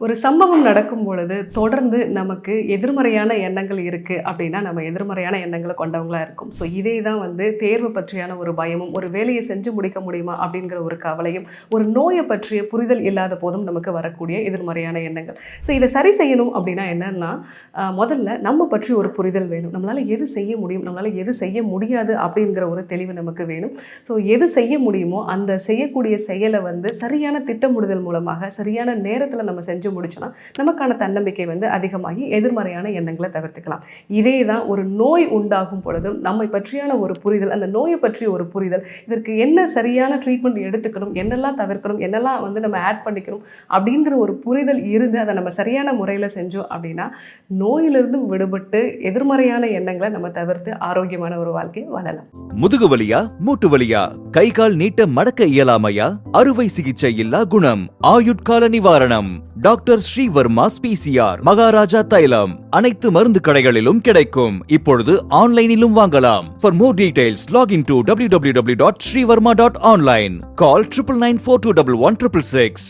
ஒரு சம்பவம் நடக்கும் பொழுது தொடர்ந்து நமக்கு எதிர்மறையான எண்ணங்கள் இருக்குது அப்படின்னா நம்ம எதிர்மறையான எண்ணங்களை கொண்டவங்களா இருக்கும். ஸோ இதே தான் தேர்வு பற்றியான ஒரு பயமும், ஒரு வேலையை செஞ்சு முடிக்க முடியுமா அப்படிங்கிற ஒரு கவலையும், ஒரு நோயை பற்றிய புரிதல் இல்லாத போதும் நமக்கு வரக்கூடிய எதிர்மறையான எண்ணங்கள். ஸோ இதை சரி செய்யணும் அப்படின்னா என்னன்னா, முதல்ல நம்ம பற்றி ஒரு புரிதல் வேணும். நம்மளால் எது செய்ய முடியும், நம்மளால் எது செய்ய முடியாது அப்படிங்கிற ஒரு தெளிவு நமக்கு வேணும். ஸோ எது செய்ய முடியுமோ அந்த செய்யக்கூடிய செயலை சரியான திட்டமிடுதல் மூலமாக சரியான நேரத்தில் நம்ம செஞ்சு முடிச்சோன்னா நமக்கான தன்னம்பிக்கை அதிகமாகி எதிர்மறையான எண்ணங்களை தவிர்த்துக்கலாம். இதே தான் ஒரு நோய் உண்டாகும் பொழுதும் நம்மை பற்றியான ஒரு புரிதல், அந்த நோயை பற்றிய ஒரு புரிதல், இதற்கு என்ன சரியான ட்ரீட்மெண்ட் எடுத்துக்கணும், என்னெல்லாம் தவிர்க்கணும், என்னெல்லாம் நம்ம ஆட் பண்ணிக்கணும் அப்படிங்கிற ஒரு புரிதல் இருந்து அதை நம்ம சரியான முறையில் செஞ்சோம் அப்படின்னா நோயிலிருந்து விடுபட்டு எதிர்மறையான எண்ணங்களை நம்ம தவிர்த்து ஆரோக்கியமான ஒரு வாழ்க்கையை வாழலாம். முதுகு வலியா, மூட்டு வலியா, கை கால் நீட்ட மடக்க இயலாமையா, அறுவை சிகிச்சை இல்லா குணம், ஆயுட்கால நிவாரணம். டாக்டர் ஸ்ரீவர்மா பிசிஆர், மகாராஜா தைலம் அனைத்து மருந்து கடைகளிலும் கிடைக்கும். இப்பொழுது ஆன்லைனிலும் வாங்கலாம். For more details, log into www.srivarma.online. Call 9994211666.